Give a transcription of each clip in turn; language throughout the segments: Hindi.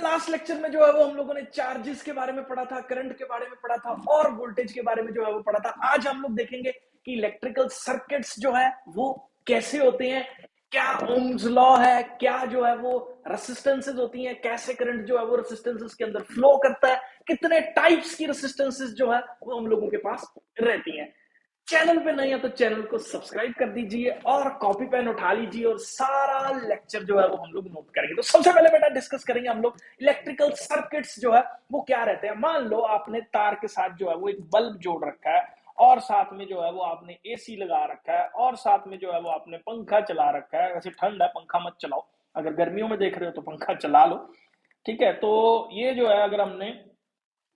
लास्ट लेक्चर में जो है वो हम लोगों ने चार्जेस के बारे में पढ़ा था, करंट के बारे में पढ़ा था और वोल्टेज के बारे में जो है वो पढ़ा था। आज हम लोग देखेंगे कि इलेक्ट्रिकल सर्किट्स जो है वो कैसे होते हैं, क्या ओम्स लॉ है, क्या जो है वो रेसिस्टेंसेस होती हैं, कैसे करंट जो है वो रेसिस्टेंसेस के अंदर फ्लो करता है, कितने टाइप्स की रेसिस्टेंसेस जो है वो हम लोगों के पास रहती हैं। चैनल पे नहीं है तो चैनल को सब्सक्राइब कर दीजिए और कॉपी पेन उठा लीजिए और सारा लेक्चर जो है वो हम लोग नोट करेंगे। तो सबसे पहले बेटा डिस्कस करेंगे हम लोग इलेक्ट्रिकल सर्किट्स जो है वो क्या रहते हैं। मान लो आपने तार के साथ जो है वो एक बल्ब जोड़ रखा है और साथ में जो है वो आपने एसी लगा रखा है और साथ में जो है वो आपने पंखा चला रखा है। वैसे ठंड है, पंखा मत चलाओ, अगर गर्मियों में देख रहे हो तो पंखा चला लो, ठीक है। तो ये जो है अगर हमने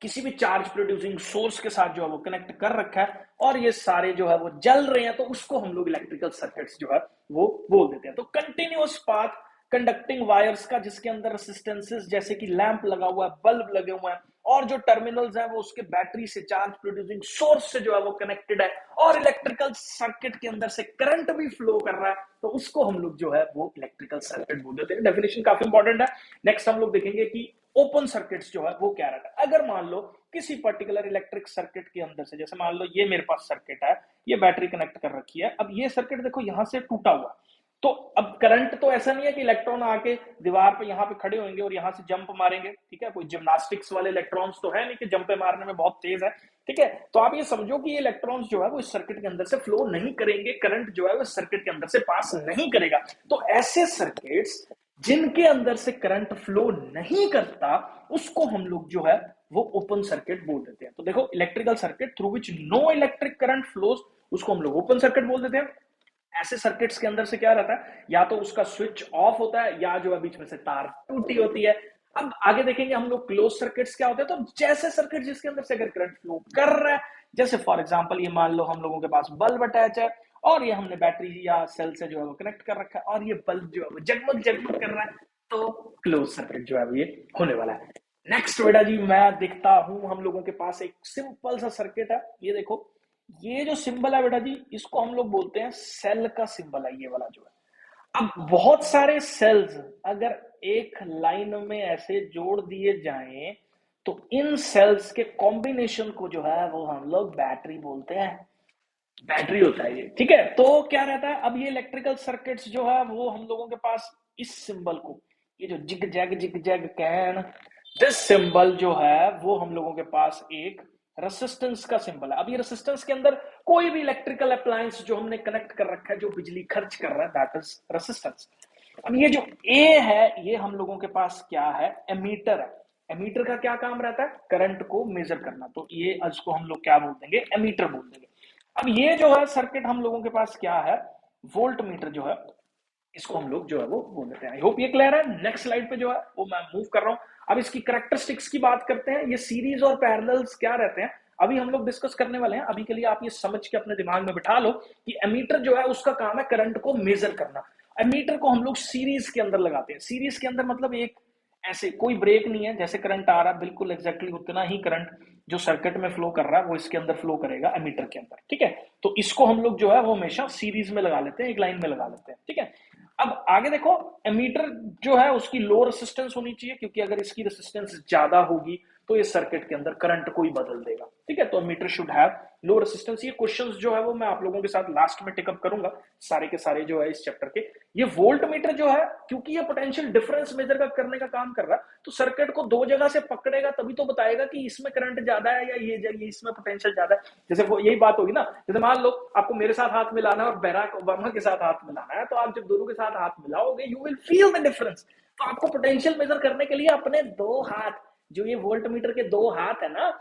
किसी भी चार्ज प्रोड्यूसिंग सोर्स के साथ जो है वो कनेक्ट कर रखा है और ये सारे जो है वो जल रहे हैं, तो उसको हम लोग इलेक्ट्रिकल सर्किट्स जो है वो बोल देते हैं। तो कंटिन्यूअस पाथ कंडक्टिंग वायर्स का जिसके अंदर रेसिस्टेंसेस जैसे कि लैंप लगा हुआ है, बल्ब लगे हुए हैं और जो टर्मिनल्स हैं वो उसके बैटरी से, चार्ज प्रोड्यूसिंग सोर्स से जो है वो कनेक्टेड है और इलेक्ट्रिकल सर्किट के अंदर से करंट भी फ्लो कर रहा है, तो उसको हम लोग जो है वो इलेक्ट्रिकल सर्किट बोल देते हैं। डेफिनेशन काफी इंपॉर्टेंट है। नेक्स्ट हम लोग देखेंगे कि ओपन सर्किट्स जो है वो क्या रहता है। अगर मान लो किसी पर्टिकुलर इलेक्ट्रिक सर्किट के अंदर से, जैसे मान लो ये मेरे पास सर्किट है, ये बैटरी कनेक्ट कर रखी है, अब ये सर्किट देखो यहां से टूटा हुआ है, तो अब करंट तो ऐसा नहीं है कि इलेक्ट्रॉन आके दीवार पे यहाँ पे खड़े होंगे और यहाँ से जंप मारेंगे, ठीक है। कोई जिम्नास्टिक्स वाले इलेक्ट्रॉन्स तो है नहीं कि जंपे मारने में बहुत तेज है, ठीक है। तो आप ये समझो कि ये इलेक्ट्रॉन्स जो है वो इस सर्किट के अंदर से फ्लो नहीं करेंगे, करंट जो है वो सर्किट के अंदर से पास नहीं करेगा। तो ऐसे सर्किट्स जिनके अंदर से करंट फ्लो नहीं करता उसको हम लोग जो है वो ओपन सर्किट बोल देते हैं। तो देखो electrical circuit through which no electric current flows, उसको हम लोग ओपन सर्किट बोल देते हैं। ऐसे सर्किट्स के अंदर से क्या रहता है, या तो उसका स्विच ऑफ होता है या जो है बीच में से तार टूटी होती है। अब आगे देखेंगे हम लोग क्लोज सर्किट्स क्या होते हैं। तो जैसे सर्किट जिसके अंदर से अगर करंट फ्लो कर रहा है, जैसे फॉर एग्जांपल ये मान लो हम लोगों के पास बल्ब अटैच है और ये हमने बैटरी या सेल से जो है वो कनेक्ट कर रखा है और ये बल्ब जो है वो जगमग जगमग कर रहा है, तो क्लोज सर्किट जो है वो ये होने वाला है। नेक्स्ट बेटा जी मैं दिखता हूं हम लोगों के पास एक सिंपल सा सर्किट है। ये देखो ये जो सिंबल है बेटा जी इसको हम लोग बोलते हैं सेल का सिंबल है, ये वाला जो है। अब बहुत सारे सेल्स अगर एक लाइन में ऐसे जोड़ दिए जाएं तो इन सेल्स के कॉम्बिनेशन को जो है वो हम लोग बैटरी बोलते हैं। बैटरी होता है ये, ठीक है। तो क्या रहता है, अब ये इलेक्ट्रिकल सर्किट्स जो है वो हम लोगों के पास इस सिंबल को, ये जो zig zag can, this symbol जो है वो हम लोगों के पास एक रेसिस्टेंस का सिंबल है। अब ये रेसिस्टेंस के अंदर कोई भी इलेक्ट्रिकल अप्लायंस जो हमने कनेक्ट कर रखा है जो बिजली खर्च कर रहा है, दैट इज रेसिस्टेंस। अब ये जो ए है ये हम लोगों के पास क्या है, एमीटर है। एमीटर का क्या काम रहता है, करंट को मेजर करना, तो ये इसको हम लोग क्या बोल देंगे, एमीटर बोल देंगे। अब ये जो है सर्किट हम लोगों के पास क्या है, वोल्ट मीटर जो है, इसको हम लोग जो है वो बोल देते हैं। आई होप ये क्लियर है। नेक्स्ट स्लाइड पे जो है वो मैं मूव कर रहा हूं। अब इसकी करेक्टरिस्टिक्स की बात करते हैं। ये सीरीज और पैरेलल्स क्या रहते हैं अभी हम लोग डिस्कस करने वाले हैं। अभी के लिए आप ये समझ के अपने दिमाग में बिठा लो कि एमीटर जो है उसका काम है करंट को मेजर करना। एमीटर को हम लोग सीरीज के अंदर लगाते हैं। सीरीज के अंदर मतलब एक ऐसे कोई ब्रेक नहीं है, जैसे करंट आ रहा है बिल्कुल एग्जैक्टली उतना ही करंट जो सर्किट में फ्लो कर रहा है वो इसके अंदर फ्लो करेगा एमीटर के अंदर, ठीक है। तो इसको हम लोग जो है वो हमेशा सीरीज में लगा लेते हैं, एक लाइन में लगा लेते हैं, ठीक है। अब आगे देखो एमीटर जो है उसकी लो रेसिस्टेंस होनी चाहिए, क्योंकि अगर इसकी रेसिस्टेंस ज्यादा होगी तो इस सर्किट के अंदर करंट को ही बदल देगा, ठीक है। तो ammeter should have low resistance. ये क्वेश्चंस जो है वो मैं आप लोगों के साथ लास्ट में टेकअप करूंगा सारे के सारे जो है इस चैप्टर के। ये वोल्ट मीटर जो है क्योंकि ये पोटेंशियल डिफरेंस मेजर का करने का काम कर रहा है, तो सर्किट को दो जगह से पकड़ेगा तभी तो बताएगा कि इसमें करंट ज्यादा है या ये इसमें पोटेंशियल ज्यादा है। जैसे वो यही बात होगी ना, जैसे मान लो आपको मेरे साथ हाथ मिलाना है और बैराक ओबामा के साथ हाथ मिलाना है, तो आप जब दोनों के साथ हाथ मिलाओगे you will feel the difference. तो आपको पोटेंशियल मेजर करने के लिए अपने दो हाथ, जो ये वोल्ट मीटर के दो हाथ है ना,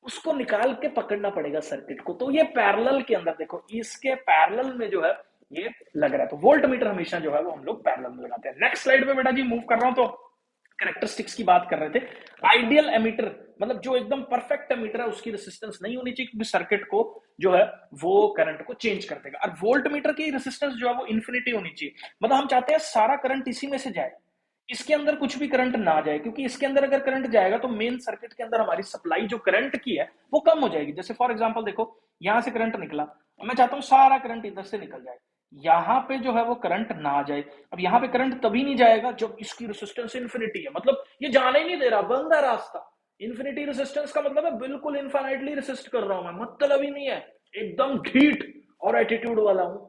उसको निकाल के पकड़ना पड़ेगा सर्किट को। तो ये पैरेलल के अंदर देखो इसके पैरेलल में जो है ये लग रहा है, तो वोल्ट मीटर हमेशा जो है वो हम लोग पैरेलल में लगाते हैं। नेक्स्ट स्लाइड पे बेटा जी मूव कर रहा हूं। तो कैरेक्टरिस्टिक्स की बात कर रहे थे। आइडियल एमीटर मतलब जो एकदम परफेक्ट एमीटर है उसकी रेसिस्टेंस नहीं होनी चाहिए, क्योंकि सर्किट को जो है वो करंट को चेंज कर देगा। और वोल्ट मीटर की रेसिस्टेंस जो है वो इन्फिनिटी होनी चाहिए, मतलब हम चाहते हैं सारा करंट इसी में से जाए, इसके अंदर कुछ भी करंट ना जाए, क्योंकि इसके अंदर अगर करंट जाएगा तो मेन सर्किट के अंदर हमारी सप्लाई जो करंट की है वो कम हो जाएगी। जैसे फॉर एग्जांपल देखो यहां से करंट निकला और मैं चाहता हूं सारा करंट इधर से निकल जाए, यहां पे जो है वो करंट ना जाए। अब यहां पे करंट तभी नहीं जाएगा जब इसकी रेसिस्टेंस इन्फिनिटी है, मतलब ये जाने ही नहीं दे रहा, बंद है रास्ता। इन्फिनिटी रेसिस्टेंस का मतलब है बिल्कुल इनफाइनाइटली रेसिस्ट कर रहा हूं मैं, मतलब ही नहीं है, एकदम ढीठ और एटीट्यूड वाला हूं।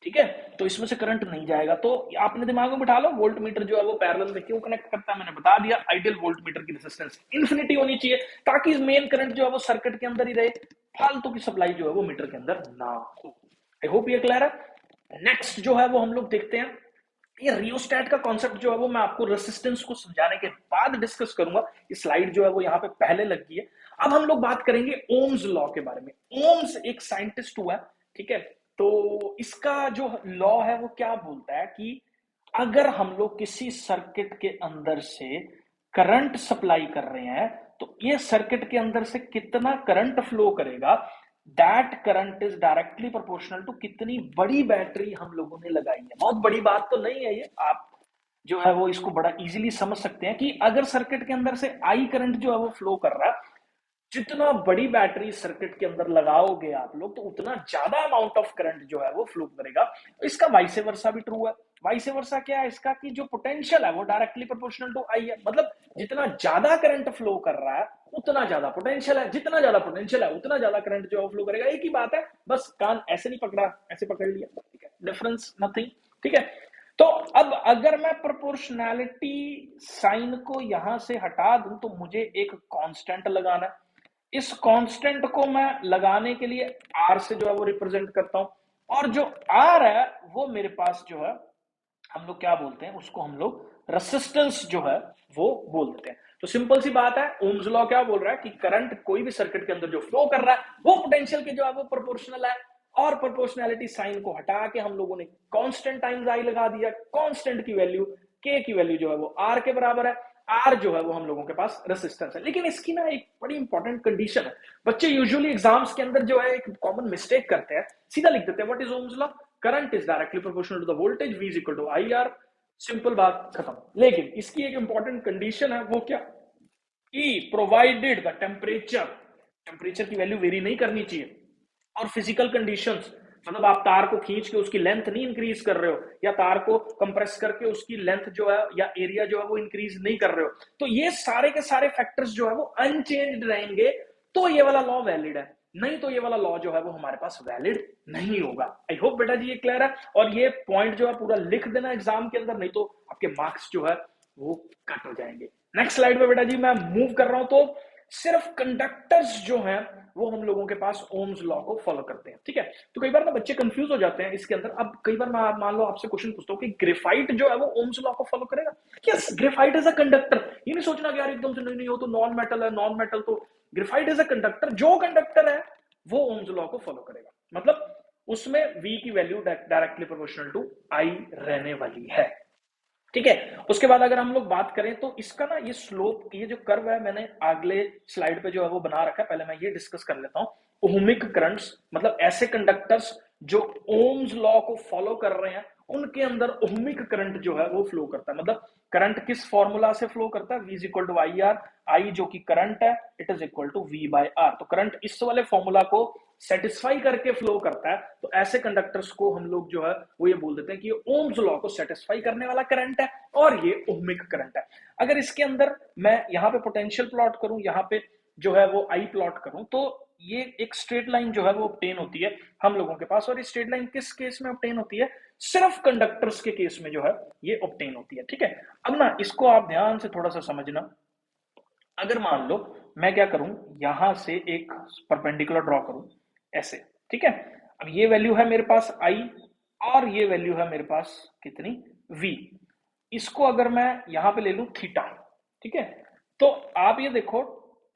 ठीक है, तो इसमें से करंट नहीं जाएगा। तो आपने दिमाग में बिठा लो, वोल्ट मीटर जो है वो पैरेलल में क्यों कनेक्ट करता है, मैंने बता दिया। आइडियल वोल्ट मीटर की रेजिस्टेंस इंफिनिटी होनी चाहिए ताकि मेन करंट जो है वो सर्किट के अंदर ही रहे, फालतू की सप्लाई जो है वो मीटर के अंदर ना हो। आई होप ये क्लियर है। नेक्स्ट जो है वो हम लोग देखते हैं, ये रियोस्टेट का कॉन्सेप्ट जो है वो मैं आपको रेसिस्टेंस को समझाने के बाद डिस्कस करूंगा। ये स्लाइड जो है वो यहाँ पे पहले लगी है। अब हम लोग बात करेंगे ओम्स लॉ के बारे में। ओम्स एक साइंटिस्ट हुआ है, ठीक है, तो इसका जो लॉ है वो क्या बोलता है कि अगर हम लोग किसी सर्किट के अंदर से करंट सप्लाई कर रहे हैं तो ये सर्किट के अंदर से कितना करंट फ्लो करेगा, that current is directly proportional to कितनी बड़ी बैटरी हम लोगों ने लगाई है। बहुत बड़ी बात तो नहीं है ये, आप जो है वो इसको बड़ा इजीली समझ सकते हैं कि अगर सर्किट के अंदर से आई करंट जो है वो फ्लो कर रहा है, जितना बड़ी बैटरी सर्किट के अंदर लगाओगे आप लोग तो उतना ज्यादा अमाउंट ऑफ करंट जो है वो फ्लो करेगा। इसका वाइसे वर्सा भी ट्रू है। वाइसे वर्सा क्या है इसका, कि जो पोटेंशियल है वो डायरेक्टली प्रोपोर्शनल टू आई है, मतलब जितना ज्यादा करंट फ्लो कर रहा है उतना ज्यादा पोटेंशियल है, जितना ज्यादा पोटेंशियल है उतना ज्यादा करंट जो है फ्लो करेगा। एक ही बात है, बस कान ऐसे नहीं पकड़ा, ऐसे पकड़ लिया, ठीक है, डिफरेंस नथिंग। ठीक है, तो अब अगर मैं प्रोपोर्शनैलिटी साइन को यहां से हटा दूं तो मुझे एक कांस्टेंट लगाना है। इस कांस्टेंट को मैं लगाने के लिए आर से जो है वो रिप्रेजेंट करता हूं, और जो आर है वो मेरे पास जो है हम लोग क्या बोलते हैं उसको, हम लोग रेसिस्टेंस जो है वो बोल देते हैं। तो सिंपल सी बात है, ओम्स लॉ क्या बोल रहा है कि करंट कोई भी सर्किट के अंदर जो फ्लो कर रहा है वो पोटेंशियल के जो है वो प्रोपोर्शनल है। और प्रोपोर्शनैलिटी साइन को हटा के हम लोगों ने कांस्टेंट टाइम्स आई लगा दिया। कांस्टेंट की वैल्यू, के की वैल्यू जो है वो आर के बराबर है। आर जो है वो हम लोगों के पास रेसिस्टेंस है। लेकिन इसकी ना एक बड़ी इंपॉर्टेंट कंडीशन है, बच्चे यूजुअली एग्जाम्स के अंदर जो है एक कॉमन मिस्टेक करते हैं, सीधा लिख देते हैं what is Ohm's law, current is directly proportional to the voltage, V is equal to I R, simple बात खत्म। लेकिन इसकी एक इंपॉर्टेंट कंडीशन है, वो क्या, कि प्रोवाइडेड द टेम्परेचर, टेम्परेचर की वैल्यू वेरी नहीं करनी चाहिए, और फिजिकल कंडीशंस, मतलब आप तार को खींच के उसकी लेंथ नहीं इंक्रीज कर रहे हो, या तार को कंप्रेस करके उसकी लेंथ जो है या एरिया जो है वो इंक्रीज नहीं कर रहे हो, तो ये सारे के सारे फैक्टर्स जो है वो अनचेंज्ड रहेंगे, तो ये वाला लॉ वैलिड है। नहीं तो ये वाला लॉ जो है वो हमारे पास वैलिड नहीं होगा। आई होप बेटा जी ये क्लियर है, और ये पॉइंट जो है पूरा लिख देना एग्जाम के अंदर, नहीं तो आपके मार्क्स जो है वो कट हो जाएंगे। नेक्स्ट स्लाइड पे बेटा जी मैं मूव कर रहा हूं, तो सिर्फ कंडक्टर्स जो हैं वो हम लोगों के पास ओम्स लॉ को फॉलो करते हैं। ठीक है, तो कई बार ना बच्चे कंफ्यूज हो जाते हैं इसके अंदर। अब कई बार मैं मान लो आपसे क्वेश्चन पूछता हूँ कि ग्रेफाइट जो है वो ओम्स लॉ को फॉलो करेगा। Yes, graphite is a conductor. ये नहीं सोचना कि यार एकदम से नहीं नहीं हो तो नॉन मेटल है, नॉन मेटल, तो ग्रेफाइट इज अ कंडक्टर। जो कंडक्टर है वो ओम्स लॉ को फॉलो करेगा, मतलब उसमें V की value directly proportional to I रहने वाली है। ठीक है, उसके बाद अगर हम लोग बात करें तो इसका ना ये स्लोप, ये जो कर्व है मैंने अगले स्लाइड पे जो है वो बना रखा है, पहले मैं ये डिस्कस कर लेता हूं। ओहमिक करंट्स, मतलब ऐसे कंडक्टर्स जो ओम्स लॉ को फॉलो कर रहे हैं, उनके अंदर ओहमिक करंट जो है वो फ्लो करता है। मतलब करंट किस फॉर्मूला से फ्लो करता है, V is equal to I R, I जो कि करंट है, it is equal to V by R. तो करंट इस वाले फॉर्मूला को सेटिस्फाई करके फ्लो करता है, तो ऐसे कंडक्टर्स को हम लोग जो है वो ये बोल देते हैं कि ओम्स लॉ को सेटिस्फाई करने वाला करंट है और ये ओहमिक करंट है। अगर इसके अंदर मैं यहाँ पे पोटेंशियल प्लॉट करूं, यहाँ पे जो है वो आई प्लॉट करूं, तो ये एक स्ट्रेट लाइन जो है वो ऑब्टेन होती है हम लोगों के पास। और ये स्ट्रेट लाइन किस केस में ऑब्टेन होती है, सिर्फ कंडक्टर्स के केस में जो है ये ऑब्टेन होती है। ठीक है, अब ना इसको आप ध्यान से थोड़ा सा समझना। अगर मान लो मैं क्या करूं, यहां से एक परपेंडिकुलर ड्रॉ करूं ऐसे, ठीक है, अब ये वैल्यू है मेरे पास आई, और ये वैल्यू है मेरे पास कितनी, V। इसको अगर मैं यहां पे ले लूं थीटा, ठीक है, तो आप ये देखो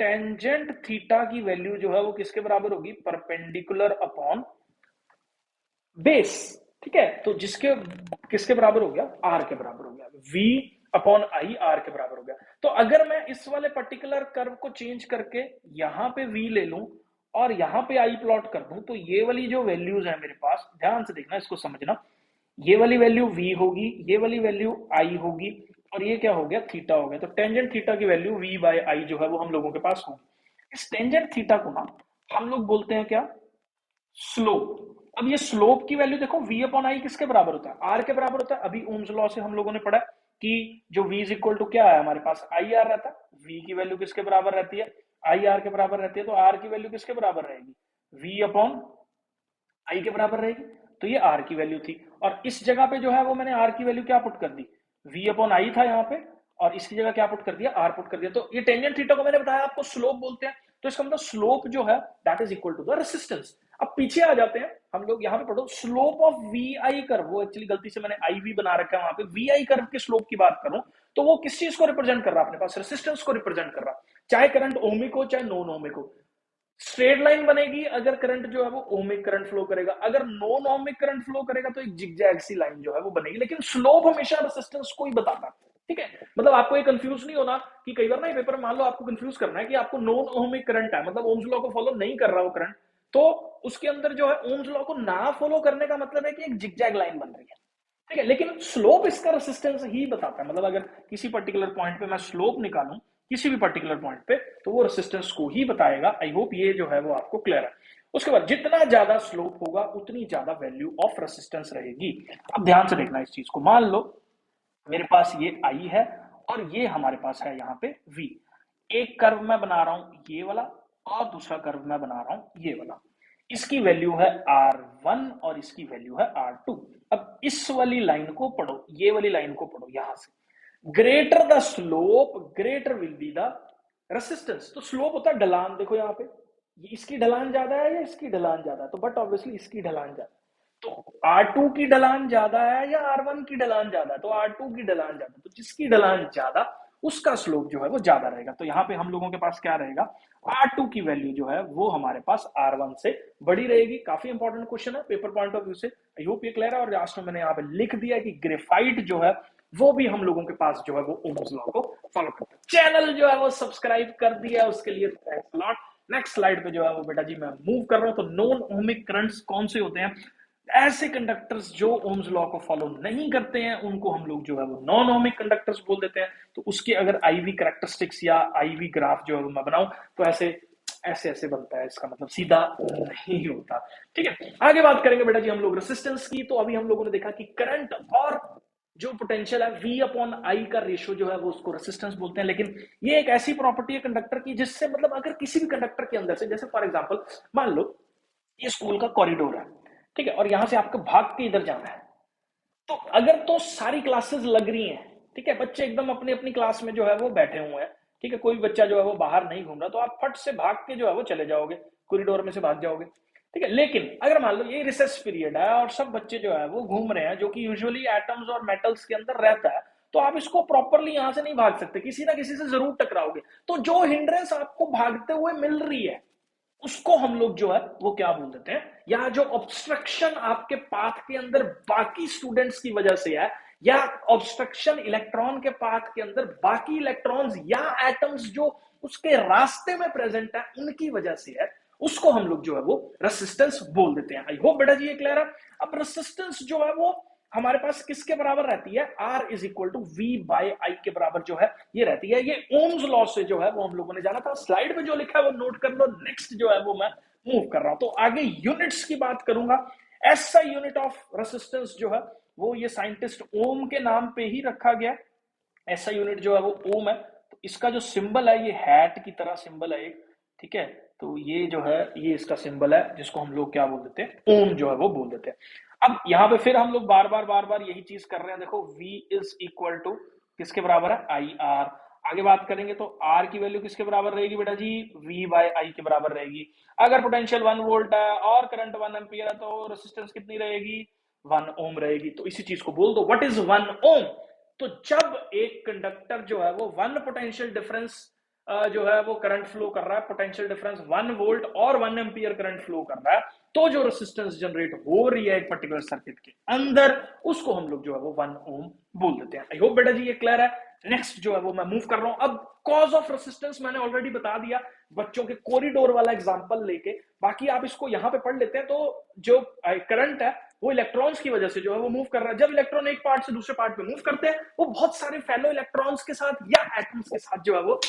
टेंजेंट थीटा की वैल्यू जो है वो किसके बराबर होगी, परपेंडिकुलर अपॉन बेस। ठीक है, तो जिसके किसके बराबर हो गया, आर के बराबर हो गया, V अपॉन आई आर के बराबर हो गया। तो अगर मैं इस वाले पर्टिकुलर कर्व को चेंज करके यहां पे V ले लूं और यहां पे आई प्लॉट कर दूं, तो ये वाली जो वैल्यूज है मेरे पास, ध्यान से देखना इसको समझना, ये वाली वैल्यू V होगी, ये वाली वैल्यू I होगी, और ये क्या हो गया, थीटा हो गया। तो टेंजेंट थीटा की वैल्यू V बाय आई जो है वो हम लोगों के पास होगी। इस टेंजेंट थीटा को ना हम लोग बोलते हैं क्या, स्लोप। अब ये स्लोप की वैल्यू देखो v अपॉन आई किसके बराबर होता है, r के बराबर होता है। अभी ओम्स लॉ से हम लोगों ने पढ़ा कि जो v इज इक्वल टू क्या है हमारे पास आई आर रहता है। v की वैल्यू किसके बराबर रहती है, आई आर के बराबर रहती है, तो r की वैल्यू किसके बराबर रहेगी, v अपॉन आई के बराबर रहेगी। तो ये r की वैल्यू थी, और इस जगह पे जो है वो मैंने r की वैल्यू क्या पुट कर दी, v अपॉन आई था यहाँ पे, और इसकी जगह क्या पुट कर दिया, r पुट कर दिया। तो ये टेंजेंट थीटा को मैंने बताया आपको स्लोप बोलते हैं, तो इसका मतलब स्लोप जो है that is equal to the resistance. अब पीछे आ जाते हैं हम लोग, यहाँ पे पढ़ो slope of V I curve, वो एक्चुअली गलती से मैंने आई वी बना रखा है वहां पे, वी आई कर्व के स्लोप की बात करूं तो वो किस चीज को रिप्रेजेंट कर रहा है, अपने पास रेसिस्टेंस को रिप्रेजेंट कर रहा है, चाहे करंट ओमिक हो चाहे नॉन ओमिक हो। स्ट्रेट लाइन बनेगी अगर करंट जो है वो ओमिक करंट फ्लो करेगा, अगर नॉन ओमिक करंट फ्लो करेगा तो एक जिगजैग सी लाइन जो है वो बनेगी, लेकिन स्लोप हमेशा रेसिस्टेंस को ही बताता है। ठीक है, मतलब आपको ये कंफ्यूज नहीं होना कि कई बार ना पेपर में मान लो आपको कंफ्यूज करना है कि आपको नॉन ओमिक करंट है, मतलब ओम्स लॉ को फॉलो नहीं कर रहा वो करंट, तो उसके अंदर जो है ओम्स लॉ को ना फॉलो करने का मतलब है कि एक जिगजैग लाइन बन रही है। ठीक है, लेकिन स्लोप इसका रेसिस्टेंस ही बताता है, मतलब अगर किसी पर्टिकुलर पॉइंट पे मैं स्लोप निकालूं किसी भी पर्टिकुलर पॉइंट पे तो वो रेसिस्टेंस को ही बताएगा। आई होप ये जो है वो आपको क्लियर है। उसके बाद जितना ज्यादा स्लोप होगा उतनी ज्यादा वैल्यू ऑफ रेसिस्टेंस रहेगी। अब ध्यान से देखना इस चीज को, मान लो मेरे पास ये आई है और ये हमारे पास है यहाँ पे वी, एक कर्व मैं बना रहा हूं ये वाला और दूसरा कर्व मैं बना रहा हूं ये वाला, इसकी वैल्यू है R1 और इसकी वैल्यू है R2। अब इस वाली लाइन को पढ़ो, ये वाली लाइन को पढ़ो, यहां से greater the slope greater will be the resistance. तो स्लोप होता है ढलान, देखो यहाँ पे ये इसकी ढलान ज्यादा है या इसकी ढलान ज्यादा है, तो बट ऑब्वियसली इसकी ढलान ज्यादा, तो R2 की ढलान ज्यादा है या R1 की ढलान ज्यादा है, तो R2 की ढलान ज्यादा, तो जिसकी ढलान ज्यादा उसका स्लोप जो है वो ज्यादा रहेगा। तो यहाँ पे हम लोगों के पास क्या रहेगा, R2 की वैल्यू जो है वो हमारे पास R1 से बड़ी रहेगी। काफी इंपॉर्टेंट क्वेश्चन है पेपर पॉइंट ऑफ व्यू से, आई होप ये क्लियर है। और लास्ट में मैंने यहाँ पे लिख दिया कि ग्रेफाइट जो है वो भी हम लोगों के पास जो है वो ओम्स लॉ को फॉलो करता है। चैनल जो है वो सब्सक्राइब कर दिया, उसके लिए थैंक्स लॉट। नेक्स्ट स्लाइड पे जो है वो बेटा जी मैं मूव कर रहा हूं। तो नॉन ओमिक करंट्स कौन से होते हैं, ऐसे कंडक्टर्स जो ओम्स लॉ को फॉलो नहीं करते हैं उनको हम लोग जो है वो नॉन ओमिक कंडक्टर्स बोल देते हैं। तो उसके अगर आईवी कैरेक्टरिस्टिक्स या आईवी ग्राफ जो है वो मैं बनाऊं तो ऐसे ऐसे ऐसे बनता है, इसका मतलब सीधा नहीं होता। ठीक है, आगे बात करेंगे बेटा जी हम लोग रेसिस्टेंस की। तो अभी हम लोगों ने देखा कि करंट और जो पोटेंशियल है V अपॉन आई का रेशियो जो है वो उसको रेसिस्टेंस बोलते हैं। लेकिन ये एक ऐसी प्रॉपर्टी है कंडक्टर की जिससे मतलब अगर किसी भी कंडक्टर के अंदर से, जैसे फॉर एग्जांपल मान लो ये स्कूल का कॉरिडोर है, ठीक है, और यहां से आपको भाग के इधर जाना है, तो अगर तो सारी क्लासेस लग रही हैं, ठीक है, बच्चे एकदम अपनी अपनी क्लास में जो है वो बैठे हुए हैं, ठीक है, कोई बच्चा जो है वो बाहर नहीं घूम रहा, तो आप फट से भाग के जो है वो चले जाओगे, कॉरिडोर में से भाग जाओगे। ठीक है, लेकिन अगर मान लो ये रिसेस पीरियड है और सब बच्चे जो है वो घूम रहे हैं, जो कि यूजुअली एटम्स और मेटल्स के अंदर रहता है, तो आप इसको प्रॉपरली यहां से नहीं भाग सकते, किसी ना किसी से जरूर टकराओगे। तो जो हिंड्रेंस आपको भागते हुए मिल रही है उसको हम लोग जो है वो क्या बोल देते हैं, या जो ऑब्स्ट्रक्शन आपके पाथ के अंदर बाकी स्टूडेंट्स की वजह से है, या ऑब्स्ट्रक्शन इलेक्ट्रॉन के पाथ के अंदर बाकी इलेक्ट्रॉन्स या एटम्स जो उसके रास्ते में प्रेजेंट है उनकी वजह से है, उसको हम लोग जो है वो रेसिस्टेंस बोल देते हैं। आई होप बेटा जी ये क्लियर है। अब रेसिस्टेंस जो है वो हमारे पास किसके बराबर रहती है, R is equal to V by I के बराबर जो है ये रहती है। ये ओम्स लॉ से जो है वो हम लोगों ने जाना था, स्लाइड पे जो लिखा है वो नोट कर लो। नेक्स्ट जो है वो मैं मूव कर रहा हूं, तो आगे यूनिट्स की बात करूंगा। ऐसा यूनिट ऑफ रेसिस्टेंस जो है वो ये साइंटिस्ट ओम के नाम पे ही रखा गया। ऐसा यूनिट जो है वो ओम है, तो इसका जो सिंबल है ये हैट की तरह सिंबल है एक, ठीक है, तो ये जो है ये इसका सिंबल है जिसको हम लोग क्या बोल देते हैं, ओम जो है वो बोल देते हैं। अब यहाँ पे फिर हम लोग बार बार यही चीज कर रहे हैं, देखो V इज इक्वल टू किसके बराबर है, आई आर। आगे बात करेंगे तो R की वैल्यू किसके बराबर रहेगी बेटा जी, V बाय आई के बराबर रहेगी। अगर पोटेंशियल 1 वोल्ट है और करंट 1 एम्पियर है तो रेसिस्टेंस कितनी रहेगी, 1 ओम रहेगी। तो इसी चीज को बोल दो, व्हाट इज 1 ओम। तो जब एक कंडक्टर जो है वो 1 पोटेंशियल डिफरेंस जो है वो करंट फ्लो कर रहा है, पोटेंशियल डिफरेंस 1 वोल्ट और 1 एम्पियर करंट फ्लो कर रहा है, तो जो रेसिस्टेंस जनरेट हो रही है एक पर्टिकुलर सर्किट के अंदर उसको हम लोग जो है वो 1 ओम बोल देते हैं। आई होप बेटा जी ये क्लियर है। नेक्स्ट जो है वो मैं मूव कर रहा हूं। अब कॉज ऑफ रेसिस्टेंस मैंने ऑलरेडी बता दिया बच्चों के कॉरिडोर वाला एग्जांपल लेके, बाकी आप इसको यहां पे पढ़ लेते हैं। तो जो करंट है वो इलेक्ट्रॉन्स की वजह से जो है वो मूव कर रहा है। जब इलेक्ट्रॉन एक पार्ट से दूसरे पार्ट पे मूव करते हैं वो बहुत सारे फेलो इलेक्ट्रॉन्स के साथ या एटम्स के साथ जो है वो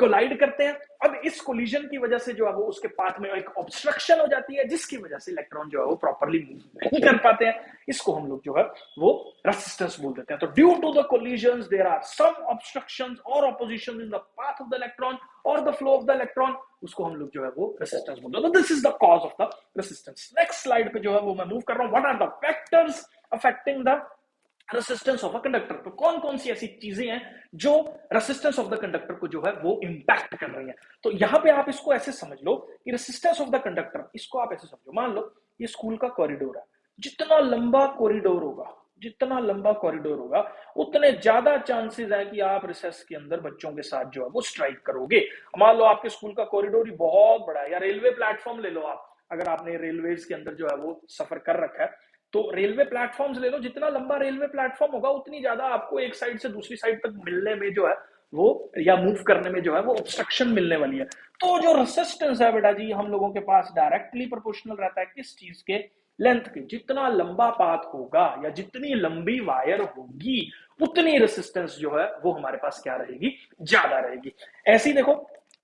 कोलाइड करते हैं। अब इस कोलिजन की वजह से जो है वो उसके पाथ में एक ऑब्स्ट्रक्शन हो जाती है, जिसकी वजह से इलेक्ट्रॉन जो है वो प्रॉपर्ली मूव नहीं कर पाते हैं। इसको हम लोग जो है वो रेसिस्टेंस बोल देते हैं। तो due to the collisions there are some obstructions और opposition in the path of the electron और the flow of the electron, उसको हम लोग जो है वो रेसिस्टेंस बोलते हैं। तो this is the cause of the resistance. Next slide पे जो है वो मैं मूव कर रहा हूं। What are the factors affecting the resistance of a conductor? तो कौन कौन सी ऐसी चीजें हैं जो रेसिस्टेंस ऑफ द कंडक्टर को जो है वो इंपैक्ट कर रही हैं? तो यहां पे आप इसको ऐसे समझ लो कि रेसिस्टेंस ऑफ द कंडक्टर, इसको आप ऐसे समझो, मान लो ये स्कूल का कॉरिडोर है। जितना लंबा कॉरिडोर होगा, जितना लंबा कॉरिडोर होगा, उतने ज्यादा चांसेस है कि आप रिसेस के अंदर बच्चों के साथ जो है वो स्ट्राइक करोगे। मान लो आपके स्कूल का कॉरिडोर ही बहुत बड़ा है, या रेलवे प्लेटफॉर्म ले लो आप, अगर आपने रेलवेज के अंदर जो है वो सफर कर रखा है, तो रेलवे प्लेटफॉर्म्स ले लो, जितना लंबा रेलवे प्लेटफॉर्म होगा उतनी ज्यादा आपको एक साइड से दूसरी साइड तक मिलने में जो है वो, या मूव करने में जो है वो ऑब्स्ट्रक्शन मिलने वाली है। तो जो रेसिस्टेंस है बेटा जी, हम लोगों के पास डायरेक्टली प्रोपोर्शनल रहता है किस चीज के? लेंथ के। जितना लंबा पाथ होगा या जितनी लंबी वायर होगी, उतनी रेसिस्टेंस जो है वो हमारे पास क्या रहेगी? ज्यादा रहेगी। ऐसे ही देखो,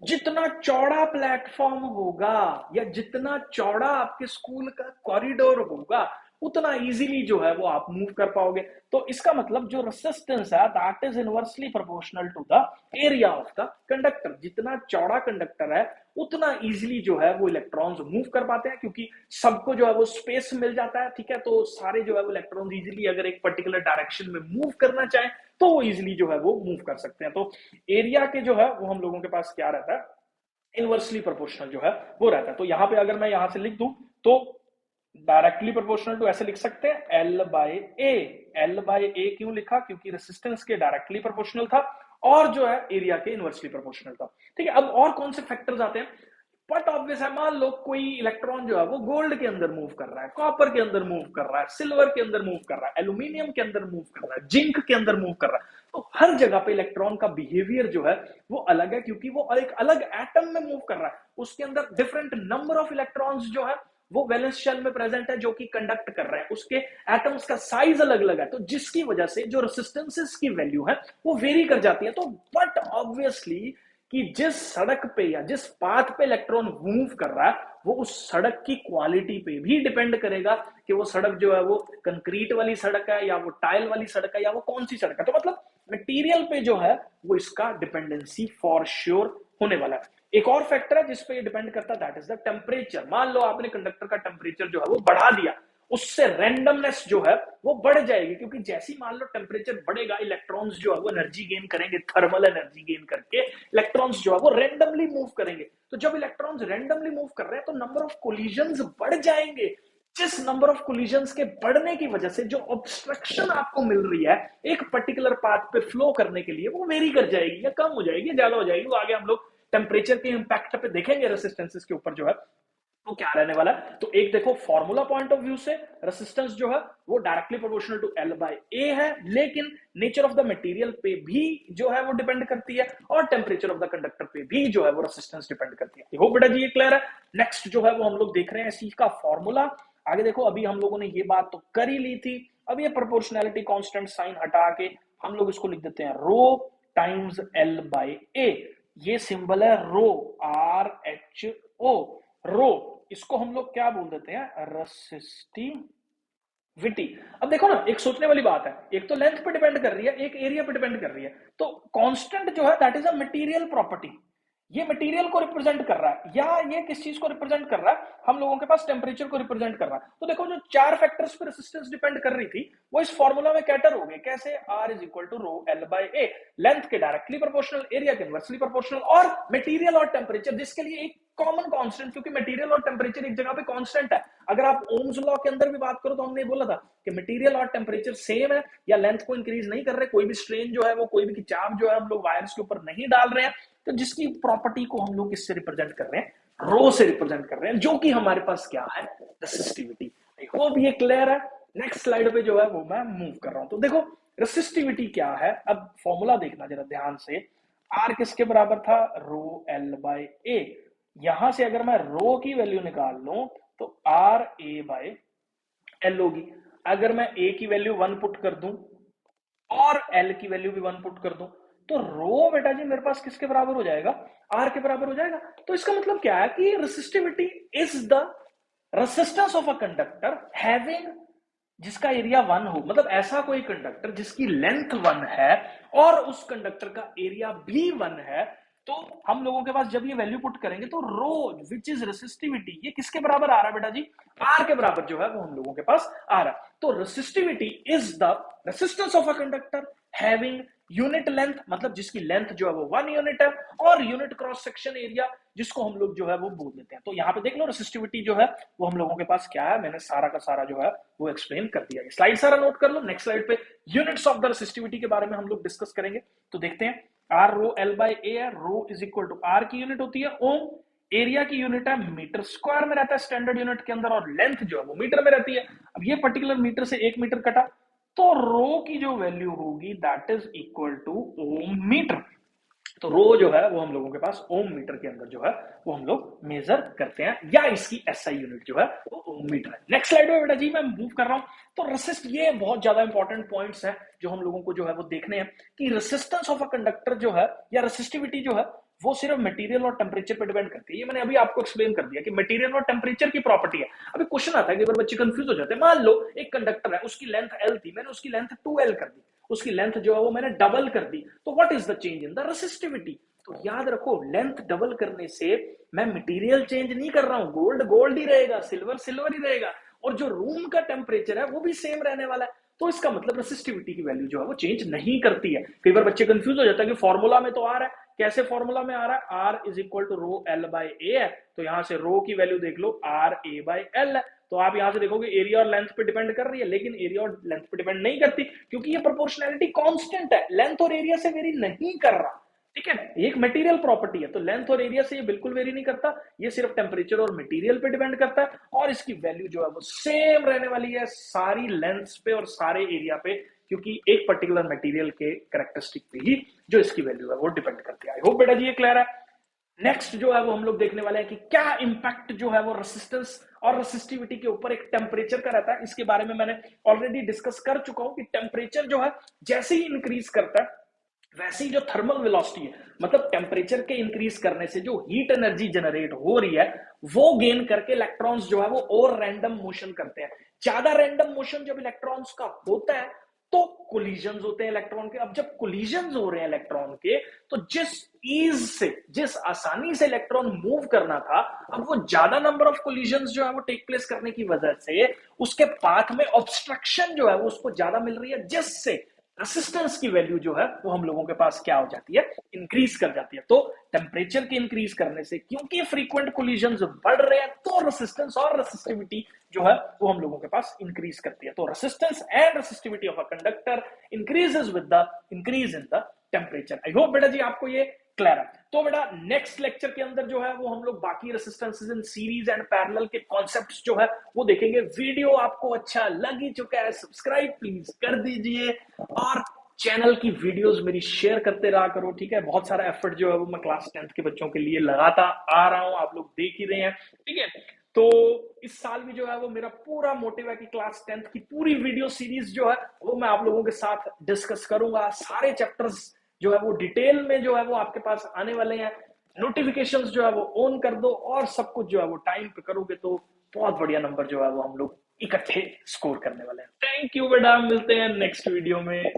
जितना चौड़ा प्लेटफॉर्म होगा या जितना चौड़ा आपके स्कूल का कॉरिडोर होगा, उतना इजीली जो है वो आप मूव कर पाओगे। तो इसका मतलब जो रेसिस्टेंस है that is inversely proportional to the area of the conductor. जितना चौड़ा कंडक्टर है उतना इजीली जो है वो इलेक्ट्रॉन्स मूव कर पाते हैं, क्योंकि सबको जो है वो स्पेस मिल जाता है। ठीक है, तो सारे जो है वो इलेक्ट्रॉन्स इजीली अगर एक पर्टिकुलर डायरेक्शन में मूव करना चाहें तो वो इजीली जो है वो मूव कर सकते हैं। तो एरिया के जो है वो हम लोगों के पास क्या रहता है? इनवर्सली प्रोपोर्शनल जो है वो रहता है। तो यहां पे अगर मैं यहां से लिख दूं तो डायरेक्टली प्रोपोर्शनल टू ऐसे लिख सकते हैं L by A. L by ए क्यों लिखा? क्योंकि रेसिस्टेंस के डायरेक्टली प्रोपोर्शनल था और जो है एरिया के इनवर्सली प्रोपोर्शनल था। ठीक है, अब और कौन से फैक्टर्स आते हैं? बट ऑब्वियस है, मान लो कोई इलेक्ट्रॉन जो है वो गोल्ड के अंदर मूव कर रहा है, कॉपर के अंदर मूव कर रहा है, सिल्वर के अंदर मूव कर रहा है, एल्यूमिनियम के अंदर मूव कर रहा है, जिंक के अंदर मूव कर रहा है। तो हर जगह पे इलेक्ट्रॉन का बिहेवियर जो है वो अलग है, क्योंकि वो एक अलग एटम में मूव कर रहा है। उसके अंदर डिफरेंट नंबर ऑफ इलेक्ट्रॉन्स जो है वो वैलेंस शेल में प्रेजेंट है, जो कि कंडक्ट कर रहे हैं। उसके एटम्स का साइज अलग अलग है, तो जिसकी वजह से जो रेसिस्टेंसेस की वैल्यू है वो वेरी कर जाती है। तो बट ऑब्वियसली कि जिस सड़क पे या जिस पाथ पे इलेक्ट्रॉन मूव कर रहा है, वो उस सड़क की क्वालिटी पे भी डिपेंड करेगा कि वो सड़क जो है वो कंक्रीट वाली सड़क है या वो टाइल वाली सड़क है या वो कौन सी सड़क है। तो मतलब मटेरियल पे जो है वो इसका डिपेंडेंसी फॉर श्योर होने वाला है। एक और फैक्टर है जिसपे ये डिपेंड करता है, दैट इज द टेम्परेचर। मान लो आपने कंडक्टर का टेम्परेचर जो है वो बढ़ा दिया, उससे रैंडमनेस जो है वो बढ़ जाएगी, क्योंकि जैसे ही मान लो टेम्परेचर बढ़ेगा, इलेक्ट्रॉन्स जो है वो एनर्जी गेन करेंगे, थर्मल एनर्जी गेन करके इलेक्ट्रॉन्स जो है वो रैंडमली मूव करेंगे। तो जब इलेक्ट्रॉन्स रैंडमली मूव कर रहे हैं तो नंबर ऑफ कोलिजन्स बढ़ जाएंगे। जिस नंबर ऑफ कोलिजन्स के बढ़ने की वजह से जो ऑब्स्ट्रक्शन आपको मिल रही है एक पर्टिकुलर पाथ पे फ्लो करने के लिए, वो वेरी कर जाएगी, या कम हो जाएगी, या ज्यादा हो जाएगी। वो आगे हम लोग टेम्परेचर के इंपैक्ट पे देखेंगे, रेसिस्टेंसेस के ऊपर जो है वो क्या रहने वाला है। तो एक देखो, फॉर्मूला पॉइंट ऑफ व्यू से रेसिस्टेंस जो है वो directly proportional to L by A है, लेकिन नेचर ऑफ द मटेरियल पे भी जो है वो डिपेंड करती है, और टेम्परेचर ऑफ द कंडक्टर पे भी जो है वो रेसिस्टेंस डिपेंड करती है। हो बेटा जी, ये क्लियर है? नेक्स्ट जो है वो हम लोग देख रहे हैं इसी का फॉर्मूला। आगे देखो, अभी हम लोगों ने ये बात तो कर ही ली थी। अब ये प्रोपोर्शनैलिटी कांस्टेंट साइन हटा के हम लोग इसको लिख देते हैं रो टाइम्स L बाय ए। ये सिंबल है रो, RHO, रो। इसको हम लोग क्या बोल देते हैं? रेसिस्टिविटी। अब देखो ना, एक सोचने वाली बात है, एक तो लेंथ पे डिपेंड कर रही है, एक एरिया पे डिपेंड कर रही है। तो कांस्टेंट जो है that is a material property, ये मटेरियल को रिप्रेजेंट कर रहा है, या ये किस चीज को रिप्रेजेंट कर रहा है? हम लोगों के पास टेम्परेचर को रिप्रेजेंट कर रहा है। तो देखो, जो चार फैक्टर्स पे रेसिस्टेंस डिपेंड कर रही थी वो इस फॉर्मूला में कैटर हो गए। कैसे? R is equal to rho L by A, length के डायरेक्टली प्रोपोर्शनल, एरिया के इनवर्सली प्रोपोर्शनल, और मटेरियल और टेम्परेचर जिसके लिए एक कॉमन कांस्टेंट, क्योंकि मटेरियल और टेम्परेचर एक जगह पे कांस्टेंट है। अगर आप ओम्स लॉ के अंदर भी बात करो तो हमने बोला था कि मटेरियल और टेम्परेचर सेम है, या लेंथ को इंक्रीज नहीं कर रहे, कोई भी स्ट्रेन जो है वो, कोई भी खिंचाव जो है हम लोग वायर्स के ऊपर नहीं डाल रहे हैं। तो जिसकी प्रॉपर्टी को हम लोग किससे रिप्रेजेंट कर रहे हैं? रो से रिप्रेजेंट कर रहे हैं, जो कि हमारे पास क्या है? रेसिस्टिविटी। आई होप ये क्लियर है। नेक्स्ट स्लाइड पे जो है वो मैं मूव कर रहा हूं। तो देखो, रेसिस्टिविटी क्या है, अब फॉर्मूला देखना जरा ध्यान से। आर किसके बराबर था? रो L बाय ए। यहां से अगर मैं रो की वैल्यू निकाल लूं तो आर ए बाय एल होगी। अगर मैं ए की वैल्यू 1 पुट कर दूं और एल की वैल्यू भी 1 पुट कर दूं, तो रो बेटा जी मेरे पास किसके बराबर हो जाएगा, आर के बराबर हो जाएगा। तो इसका मतलब क्या है कि resistivity is the resistance of a conductor having, जिसका एरिया 1 हो, मतलब ऐसा कोई कंडक्टर जिसकी लेंथ 1 है और उस कंडक्टर का एरिया भी 1 है, तो हम लोगों के पास जब ये वैल्यू पुट करेंगे तो रो विच इज रेसिस्टिविटी, ये किसके बराबर आ रहा है बेटा जी, आर के बराबर जो है वो हम लोगों के पास आ रहा है। तो resistivity is the resistance of a conductor having unit length, मतलब जिसकी लेंथ जो है वो 1 यूनिट है, और यूनिट क्रॉस सेक्शन एरिया जिसको हम लोग जो है वो बोल देते हैं। तो यहाँ पे देख लो रेसिस्टिविटी जो है वो हम लोगों के पास क्या है, मैंने सारा का सारा जो है वो एक्सप्लेन कर दिया है। स्लाइड सारा नोट कर लो, नेक्स्ट स्लाइड पे यूनिट्स ऑफ द रेसिस्टिविटी के बारे में हम लोग डिस्कस करेंगे। तो देखते हैं, are row L by A है, रो इज इक्वल टू आर की यूनिट होती है ओम, एरिया की यूनिट है मीटर स्क्वायर में रहता है स्टैंडर्ड यूनिट के अंदर, और लेंथ जो है वो मीटर में रहती है। अब ये पर्टिकुलर मीटर से 1 मीटर कटा, तो रो की जो वैल्यू होगी that is equal to ohm metre. तो रो जो है वो हम लोगों के पास ओम मीटर के अंदर जो है वो हम लोग मेजर करते हैं, या इसकी एसआई यूनिट जो है वो ओम मीटर है। नेक्स्ट स्लाइड में बेटा जी मैं मूव कर रहा हूं। तो रेसिस्ट, ये बहुत ज्यादा इंपॉर्टेंट पॉइंट्स है जो हम लोगों को जो है वो देखने हैं कि रेसिस्टेंस ऑफ अ कंडक्टर जो है या रेसिस्टिविटी जो है वो सिर्फ मटेरियल और टेम्परेचर पर डिपेंड करती है। ये मैंने अभी आपको एक्सप्लेन कर दिया कि मटेरियल और टेम्परेचर की प्रॉपर्टी है। अभी क्वेश्चन आता है कि अगर बच्चे कंफ्यूज हो जाते हैं, मान लो एक कंडक्टर है, उसकी लेंथ एल थी, मैंने उसकी लेंथ 2L कर दी, उसकी लेंथ जो है वो मैंने डबल कर दी, तो what is the change in the resistivity. तो याद रखो लेंथ डबल करने से मैं मटेरियल चेंज नहीं कर रहा हूं, गोल्ड गोल्ड ही रहेगा, सिल्वर सिल्वर ही रहेगा, और जो रूम का टेम्परेचर है वो भी सेम रहने वाला है। तो इसका मतलब रेसिस्टिविटी की वैल्यू जो है वो चेंज नहीं करती है। कई बार बच्चे कंफ्यूज हो जाता है कि फॉर्मूला में तो आ रहा है, कैसे फॉर्मूला में आ रहा है, R is equal to rho L by A है, तो यहां से रो की वैल्यू देख लो आर ए बाई एल है, तो आप यहां से देखोगे एरिया और लेंथ पे डिपेंड कर रही है, लेकिन एरिया और लेंथ पे डिपेंड नहीं करती, क्योंकि ये प्रोपोर्शनैलिटी कांस्टेंट है, लेंथ और एरिया से वेरी नहीं कर रहा। ठीक है, एक मटेरियल प्रॉपर्टी है, तो लेंथ और एरिया से ये बिल्कुल वेरी नहीं करता, ये सिर्फ टेम्परेचर और मटेरियल पे डिपेंड करता है, और इसकी वैल्यू जो है वो सेम रहने वाली है सारी लेंथ्स पे और सारे एरिया पे, क्योंकि एक पर्टिकुलर मटेरियल के कैरेक्टरिस्टिक पे ही जो इसकी वैल्यू है वो डिपेंड करती है। आई होप बेटा जी ये क्लियर है। नेक्स्ट जो है वो हम लोग देखने वाले हैं कि क्या इंपैक्ट जो है वो रेसिस्टेंस और रेसिस्टिविटी के ऊपर एक टेम्परेचर का रहता है। इसके बारे में मैंने ऑलरेडी डिस्कस कर चुका हूं कि टेम्परेचर जो है जैसे ही इंक्रीज करता है वैसे ही जो थर्मल वेलोसिटी है, मतलब टेम्परेचर के इंक्रीज करने से जो हीट एनर्जी जनरेट हो रही है वो गेन करके इलेक्ट्रॉन्स जो है वो और रैंडम मोशन करते हैं। ज्यादा रैंडम मोशन जब इलेक्ट्रॉन्स का होता है तो कोलिजन्स होते हैं इलेक्ट्रॉन के। अब जब कोलिजन्स हो रहे हैं इलेक्ट्रॉन के, तो जिस ईज से, जिस आसानी से इलेक्ट्रॉन मूव करना था, अब वो ज्यादा नंबर ऑफ कोलिजन्स जो है वो टेक प्लेस करने की वजह से उसके पाथ में ऑब्स्ट्रक्शन जो है वो उसको ज्यादा मिल रही है, जिससे रेसिस्टेंस की वैल्यू जो है वो हम लोगों के पास क्या हो जाती है, इंक्रीज कर जाती है। तो टेम्परेचर के इंक्रीज करने से, क्योंकि फ्रीक्वेंट कोलिजन्स बढ़ रहे हैं, तो रेसिस्टेंस और रेसिस्टिविटी जो है वो हम लोगों के पास इंक्रीज करती है। तो resistance and resistivity of a conductor increases with the increase in the temperature. I hope बेटा जी आपको ये क्लियर है। तो बेटा नेक्स्ट लेक्चर के अंदर जो है वो हम लोग बाकी resistances in series and parallel के कॉन्सेप्ट्स जो है वो देखेंगे। वीडियो आपको अच्छा लग ही चुका है, सब्सक्राइब प्लीज कर दीजिए, और चैनल की वीडियोस मेरी शेयर करते रहा करो। ठीक है, बहुत सारा एफर्ट जो है वो मैं क्लास 10th के बच्चों के लिए लगाता आ रहा हूं, आप लोग देख ही रहे हैं। ठीक है, तो इस साल भी जो है वो मेरा पूरा मोटिव है कि क्लास 10th की पूरी वीडियो सीरीज जो है वो मैं आप लोगों के साथ डिस्कस करूंगा। सारे चैप्टर्स जो है वो डिटेल में जो है वो आपके पास आने वाले हैं। नोटिफिकेशंस जो है वो ऑन कर दो, और सब कुछ जो है वो टाइम पे करोगे तो बहुत बढ़िया नंबर जो है वो हम लोग इकट्ठे स्कोर करने वाले हैं। थैंक यू बेटा, मिलते हैं नेक्स्ट वीडियो में।